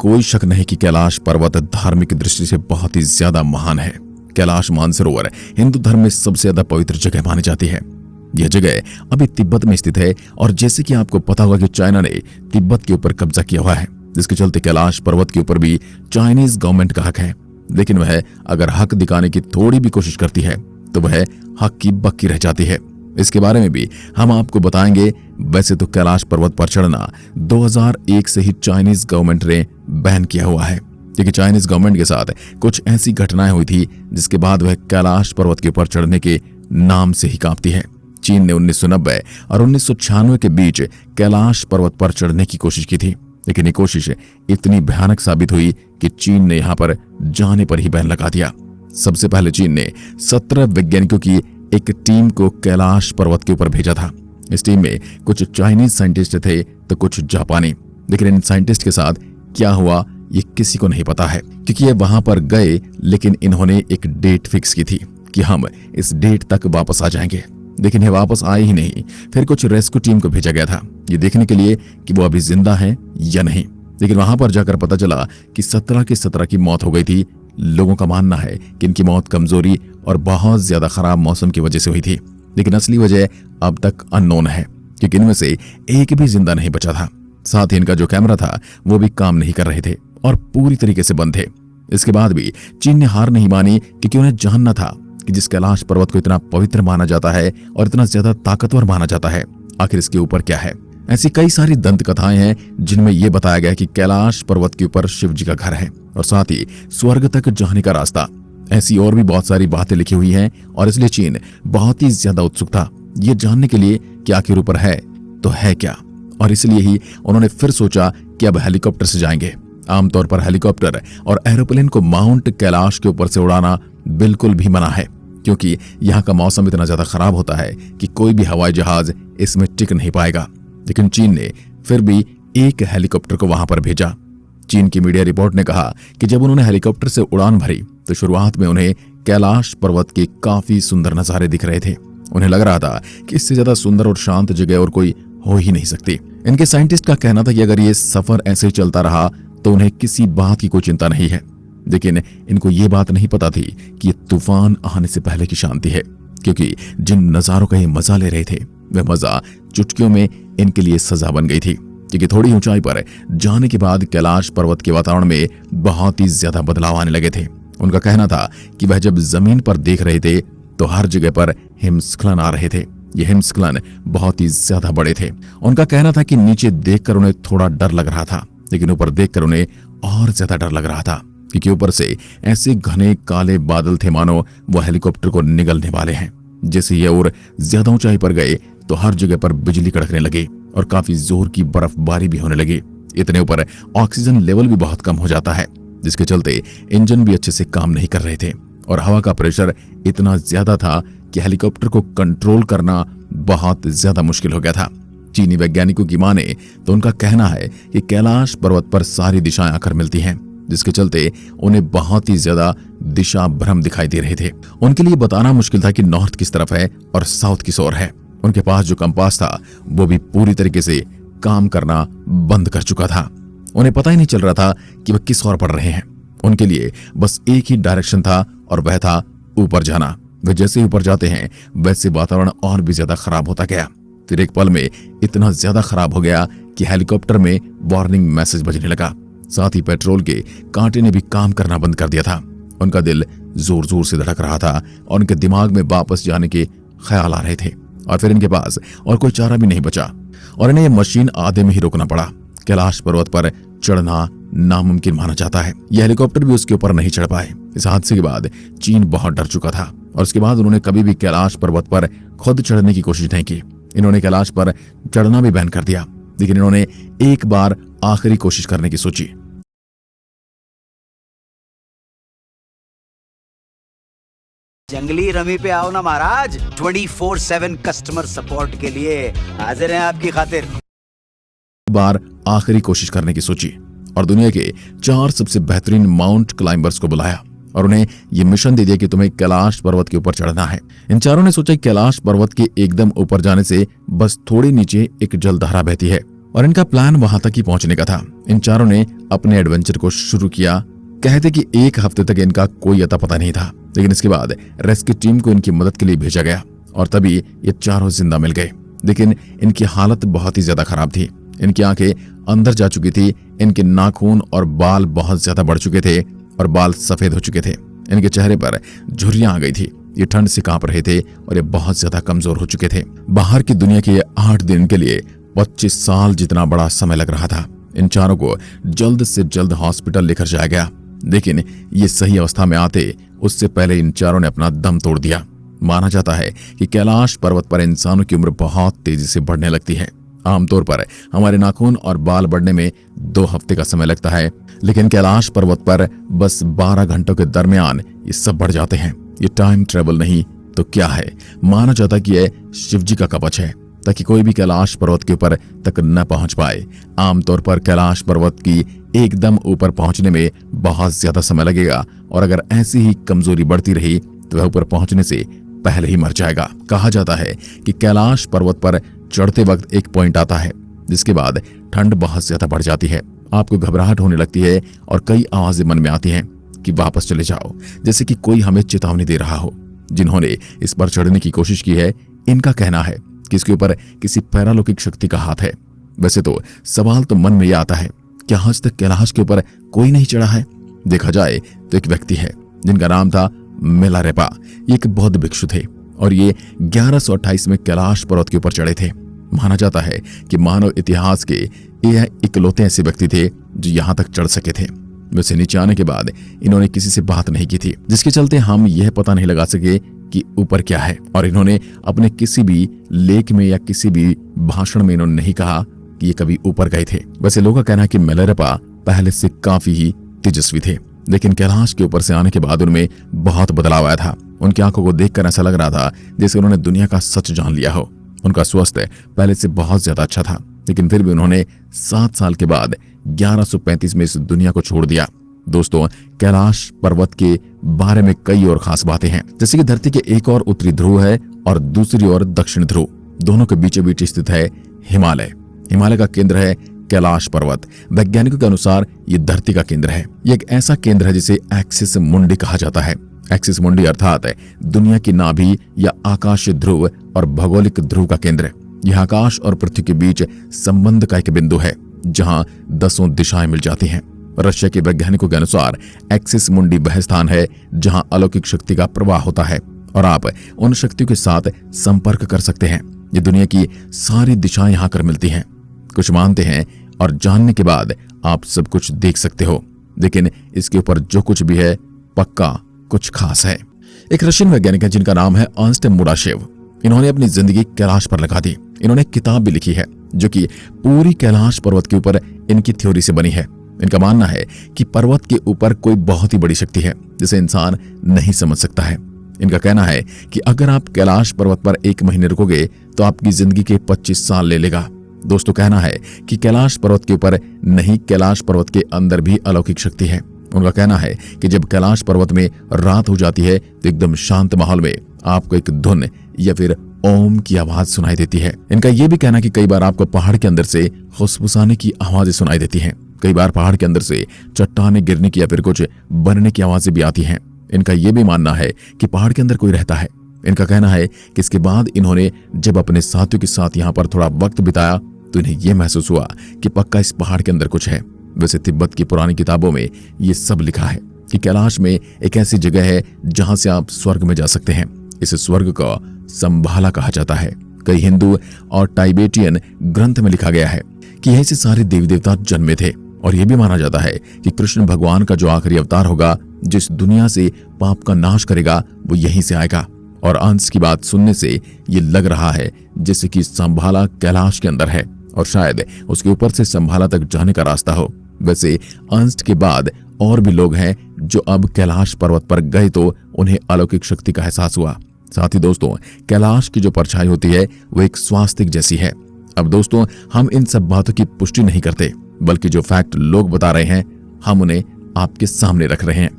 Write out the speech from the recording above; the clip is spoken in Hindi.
कोई शक नहीं कि कैलाश पर्वत धार्मिक दृष्टि से बहुत ही ज्यादा महान है। कैलाश मानसरोवर हिंदू धर्म में सबसे ज्यादा पवित्र जगह मानी जाती है। यह जगह अभी तिब्बत में स्थित है और जैसे कि आपको पता होगा कि चाइना ने तिब्बत के ऊपर कब्जा किया हुआ है, जिसके चलते कैलाश पर्वत के ऊपर भी चाइनीज गवर्नमेंट का हक है। लेकिन वह अगर हक दिखाने की थोड़ी भी कोशिश करती है तो वह हक की बक्की रह जाती है। इसके बारे में भी हम आपको बताएंगे। वैसे तो कैलाश पर्वत पर चढ़ना 2001 से ही चाइनीज गवर्नमेंट ने बैन किया हुआ है, क्योंकि चाइनीज गवर्नमेंट के साथ कुछ ऐसी घटनाएं हुई थी जिसके बाद वह कैलाश पर्वत के ऊपर चढ़ने के नाम से ही कांपती है। चीन ने 1990 और 1996 के बीच कैलाश पर्वत पर चढ़ने की कोशिश की थी, लेकिन ये कोशिश इतनी भयानक साबित हुई कि चीन ने यहां पर जाने पर ही बैन लगा दिया। सबसे पहले चीन ने 17 वैज्ञानिकों की एक टीम को कैलाश पर्वत के ऊपर भेजा था। इस टीम में कुछ चाइनीज साइंटिस्ट थे तो कुछ जापानी, लेकिन इन साइंटिस्ट के साथ क्या हुआ ये किसी को नहीं पता है, क्योंकि ये वहां पर गए लेकिन इन्होंने एक डेट फिक्स की थी कि हम इस डेट तक वापस आ जाएंगे, लेकिन ये वापस आए ही नहीं। फिर कुछ रेस्क्यू टीम को भेजा गया था ये देखने के लिए कि वो अभी जिंदा है या नहीं, लेकिन वहां पर जाकर पता चला कि 17 की 17 की मौत हो गई थी। लोगों का मानना है कि इनकी मौत कमजोरी और बहुत ज्यादा खराब मौसम की वजह से हुई थी, लेकिन असली वजह अब तक अननोन है, क्योंकि इनमें से एक भी जिंदा नहीं बचा था। साथ ही इनका जो कैमरा था वो भी काम नहीं कर रहे थे और पूरी तरीके से बंद थे। इसके बाद भी चीन ने हार नहीं मानी, क्योंकि उन्हें जानना था कि जिस कैलाश पर्वत को इतना पवित्र माना जाता है और इतना ज्यादा ताकतवर माना जाता है, आखिर इसके ऊपर क्या है। ऐसी कई सारी दंत कथाएं हैं जिनमें यह बताया गया कि कैलाश पर्वत के ऊपर शिव जी का घर है और साथ ही स्वर्ग तक जाने का रास्ता। ऐसी और भी बहुत सारी बातें लिखी हुई हैं और इसलिए चीन बहुत ही ज्यादा उत्सुक था ये जानने के लिए कि आखिर ऊपर है तो है क्या, और इसलिए ही उन्होंने फिर सोचा कि अब हेलीकॉप्टर से जाएंगे। आमतौर पर हेलीकॉप्टर और एरोप्लेन को माउंट कैलाश के ऊपर से उड़ाना बिल्कुल भी मना है, क्योंकि यहाँ का मौसम इतना ज्यादा खराब होता है कि कोई भी हवाई जहाज इसमें टिक नहीं पाएगा। लेकिन चीन ने फिर भी एक हेलीकॉप्टर को वहां पर भेजा। चीन की मीडिया रिपोर्ट ने कहा कि जब उन्होंने हेलीकॉप्टर से उड़ान भरी तो शुरुआत में उन्हें कैलाश पर्वत के काफी सुंदर नजारे दिख रहे थे। उन्हें लग रहा था कि इससे ज्यादा सुंदर और शांत जगह और कोई हो ही नहीं सकती। इनके साइंटिस्ट का कहना था कि अगर ये सफर ऐसे ही चलता रहा तो उन्हें किसी बात की कोई चिंता नहीं है, लेकिन इनको ये बात नहीं पता थी कि ये तूफान आने से पहले की शांति है, क्योंकि जिन नजारों का ये मजा ले रहे थे वह मजा चुटकियों में इनके लिए सजा बन गई थी, क्योंकि थोड़ी ऊंचाई पर जाने के बाद कैलाश पर्वत के वातावरण में बहुत ही ज्यादा बदलाव आने लगे थे। उनका कहना था कि वह जब जमीन पर देख रहे थे तो हर जगह पर हिमस्खलन आ रहे थे। ये हिमस्खलन बहुत ही ज्यादा बड़े थे। उनका कहना था कि नीचे देखकर उन्हें थोड़ा डर लग रहा था, लेकिन ऊपर देखकर उन्हें और ज्यादा डर लग रहा था, क्योंकि ऊपर से ऐसे घने काले बादल थे मानो वो हेलीकॉप्टर को निगलने वाले हैं। जैसे ये और ज्यादा ऊंचाई पर गए तो हर जगह पर बिजली कड़कने लगी और काफी जोर की बर्फबारी भी होने लगी। इतने ऊपर ऑक्सीजन लेवल भी बहुत कम हो जाता है, जिसके चलते इंजन भी अच्छे से काम नहीं कर रहे थे और हवा का प्रेशर इतना ज्यादा था कि हेलीकॉप्टर को कंट्रोल करना बहुत ज्यादा मुश्किल हो गया था। चीनी वैज्ञानिकों की माने तो उनका कहना है कि कैलाश पर्वत पर सारी दिशाएं आकर मिलती हैं, जिसके चलते उन्हें बहुत ही ज्यादा दिशा भ्रम दिखाई दे रहे थे। उनके लिए बताना मुश्किल था कि नॉर्थ किस तरफ है और साउथ किस ओर है। उनके पास जो कंपास था वो भी पूरी तरीके से काम करना बंद कर चुका था। उन्हें पता ही नहीं चल रहा था कि वह किस ओर बढ़ रहे हैं। उनके लिए बस एक ही डायरेक्शन था और वह था ऊपर जाना। वे जैसे ऊपर जाते हैं वैसे वातावरण और भी ज्यादा खराब होता गया। फिर एक पल में इतना ज्यादा खराब हो गया कि हेलीकॉप्टर में वार्निंग मैसेज बजने लगा। साथ ही पेट्रोल के कांटे ने भी काम करना बंद कर दिया था। उनका दिल जोर जोर से धड़क रहा था और उनके दिमाग में वापस जाने के ख्याल आ रहे थे, और फिर इनके पास और कोई चारा भी नहीं बचा और इन्हें यह मशीन आधे में ही रोकना पड़ा। कैलाश पर्वत पर चढ़ना नामुमकिन माना जाता है। यह हेलीकॉप्टर भी उसके ऊपर नहीं चढ़ पाए। इस हादसे के बाद चीन बहुत डर चुका था और उसके बाद उन्होंने कभी भी कैलाश पर्वत पर खुद चढ़ने की कोशिश नहीं की। इन्होंने कैलाश पर चढ़ना भी बैन कर दिया, लेकिन इन्होंने एक बार आखिरी कोशिश करने की सोची। जंगली रमी पे आओ ना महाराज, 24/7 कस्टमर सपोर्ट के लिए हाजिर हैं आपकी खातिर। बार आखिरी कोशिश करने की सोची और दुनिया के 4 सबसे बेहतरीन माउंट क्लाइंबर्स को बुलाया और उन्हें यह मिशन दे दिया कि तुम्हें कैलाश पर्वत के ऊपर चढ़ना है। इन चारों ने सोचा कैलाश पर्वत के एकदम ऊपर जाने से बस थोड़ी नीचे एक जलधारा बहती है और इनका प्लान वहां तक ही पहुंचने का था। इन चारों ने अपने एडवेंचर को शुरू किया। कहते कि 1 हफ्ते तक इनका कोई अता पता नहीं था, लेकिन इसके बाद रेस्क्यू टीम को इनकी मदद के लिए भेजा गया और तभी ये चारों जिंदा मिल गए। लेकिन इनकी हालत बहुत ही ज्यादा खराब थी। इनकी आंखें अंदर जा चुकी थी, इनके नाखून और बाल बहुत ज्यादा बढ़ चुके थे और बाल सफेद हो चुके थे। इनके चेहरे पर झुर्रियां आ गई थी। ये ठंड से कांप रहे थे और ये बहुत ज्यादा कमजोर हो चुके थे। बाहर की दुनिया के 8 दिन के लिए 25 साल जितना बड़ा समय लग रहा था। इन चारों को जल्द से जल्द हॉस्पिटल लेकर जाया गया, लेकिन ये सही अवस्था में आते उससे पहले इन चारों ने अपना दम तोड़ दिया। माना जाता है कि कैलाश पर्वत पर इंसानों की उम्र बहुत तेजी से बढ़ने लगती है। आमतौर पर हमारे नाखून और बाल बढ़ने में 2 हफ्ते का समय लगता है, लेकिन कैलाश पर्वत पर बस 12 घंटों के दरमियान ये सब बढ़ जाते हैं। ये टाइम ट्रेवल नहीं तो क्या है? माना जाता है कि यह शिवजी का कवच है ताकि कोई भी कैलाश पर्वत के ऊपर तक न पहुंच पाए। आमतौर पर कैलाश पर्वत की एकदम ऊपर पहुंचने में बहुत ज्यादा समय लगेगा और अगर ऐसी ही कमजोरी बढ़ती रही तो वह ऊपर पहुंचने से पहले ही मर जाएगा। कहा जाता है कि कैलाश पर्वत पर चढ़ते वक्त एक पॉइंट आता है जिसके बाद ठंड बहुत ज्यादा बढ़ जाती है, आपको घबराहट होने लगती है और कई आवाजें मन में आती हैं कि वापस चले जाओ, जैसे कि कोई हमें चेतावनी दे रहा हो। जिन्होंने इस पर चढ़ने की कोशिश की है, इनका कहना है कि इसके ऊपर किसी पैरालौकिक शक्ति का हाथ है। वैसे तो सवाल तो मन में यह आता है, क्या आज तक कैलाश के ऊपर कोई नहीं चढ़ा है? देखा जाए तो एक व्यक्ति है जिनका नाम था मिलारेपा। ये एक बौद्ध भिक्षु थे और ये 1128 में कैलाश पर्वत के ऊपर चढ़े थे। माना जाता है कि मानव इतिहास के यह इकलौते ऐसे व्यक्ति थे जो यहाँ तक चढ़ सके थे। वैसे नीचे आने के बाद इन्होंने किसी से बात नहीं की थी, जिसके चलते हम यह पता नहीं लगा सके कि ऊपर क्या है, और इन्होंने अपने किसी भी लेख में या किसी भी भाषण में इन्होंने नहीं कहा कि ये कभी ऊपर गए थे। वैसे लोगों का कहना है कि मिलारेपा पहले से काफी ही तेजस्वी थे, लेकिन कैलाश के ऊपर से आने के बाद उनमें बहुत बदलाव आया था। उनकी आंखों को देखकर ऐसा लग रहा था जैसे उन्होंने दुनिया का सच जान लिया हो। उनका स्वास्थ्य पहले से बहुत ज्यादा अच्छा था, लेकिन फिर भी उन्होंने 7 साल के बाद 1135 में इस दुनिया को छोड़ दिया। दोस्तों, कैलाश पर्वत के बारे में कई और खास बातें हैं, जैसे कि धरती के एक और उत्तरी ध्रुव है और दूसरी ओर दक्षिण ध्रुव। दोनों के बीचों बीच स्थित है हिमालय। हिमालय का केंद्र है कैलाश पर्वत। वैज्ञानिकों के अनुसार ये धरती का केंद्र है। ये एक ऐसा केंद्र है जिसे एक्सिस मुंडी कहा जाता है। एक्सिस मुंडी अर्थात दुनिया की नाभि या आकाश ध्रुव और भौगोलिक ध्रुव का केंद्र। यह आकाश और पृथ्वी के बीच संबंध का एक बिंदु है जहां 10 दिशाएं मिल जाती हैं। रशिया के वैज्ञानिकों के अनुसार एक्सिस मुंडी वह स्थान है जहां अलौकिक शक्ति का प्रवाह होता है और आप उन शक्तियों के साथ संपर्क कर सकते हैं। ये दुनिया की सारी दिशाएं यहां कर मिलती हैं। कुछ मानते हैं और जानने के बाद आप सब कुछ देख सकते हो, लेकिन इसके ऊपर जो कुछ भी है पक्का कुछ खास है। एक रशियन वैज्ञानिक है जिनका नाम है अर्नस्ट मुराशेव। इन्होंने अपनी जिंदगी कैलाश पर लगा दी। इन्होंने एक किताब भी लिखी है जो कि पूरी कैलाश पर्वत के ऊपर इनकी थ्योरी से बनी है। इनका मानना है कि पर्वत के ऊपर कोई बहुत ही बड़ी शक्ति है जिसे इंसान नहीं समझ सकता है। इनका कहना है कि अगर आप कैलाश पर्वत पर 1 महीने रुकोगे तो आपकी जिंदगी के 25 साल ले लेगा। दोस्तों, कहना है कि कैलाश पर्वत के ऊपर नहीं, कैलाश पर्वत के अंदर भी अलौकिक शक्ति है। उनका कहना है कि जब कैलाश पर्वत में रात हो जाती है तो एकदम शांत माहौल में आपको एक धुन या फिर ओम की आवाज सुनाई देती है। इनका यह भी कहना कि कई बार आपको पहाड़ के अंदर से फुसफुसाने की आवाजें सुनाई देती हैं। कई बार पहाड़ के अंदर से चट्टानें गिरने की या फिर कुछ बनने की आवाजें भी आती हैं। इनका यह भी मानना है कि पहाड़ के अंदर कोई रहता है। इनका कहना है कि इसके बाद इन्होंने जब अपने साथियों के साथ यहाँ पर थोड़ा वक्त बिताया तो इन्हें यह महसूस हुआ कि पक्का इस पहाड़ के अंदर कुछ है। वैसे तिब्बत की पुरानी किताबों में ये सब लिखा है कि कैलाश में एक ऐसी जगह है जहां से आप स्वर्ग में जा सकते हैं। इस स्वर्ग को संभाला कहा जाता है। कई हिंदू और टाइबेटियन ग्रंथ में लिखा गया है कि यहीं से सारे देवी देवता जन्मे थे और यह भी माना जाता है कि कृष्ण भगवान का जो आखिरी अवतार होगा, जिस दुनिया से पाप का नाश करेगा, वो यहीं से आएगा। और अंश की बात सुनने से ये लग रहा है जैसे कि संभाला कैलाश के अंदर है और शायद उसके ऊपर से संभाला तक जाने का रास्ता हो। वैसे अंश के बाद और भी लोग हैं जो अब कैलाश पर्वत पर गए तो उन्हें अलौकिक शक्ति का एहसास हुआ। साथ ही दोस्तों, कैलाश की जो परछाई होती है वो एक स्वास्तिक जैसी है। अब दोस्तों, हम इन सब बातों की पुष्टि नहीं करते, बल्कि जो फैक्ट लोग बता रहे हैं हम उन्हें आपके सामने रख रहे हैं।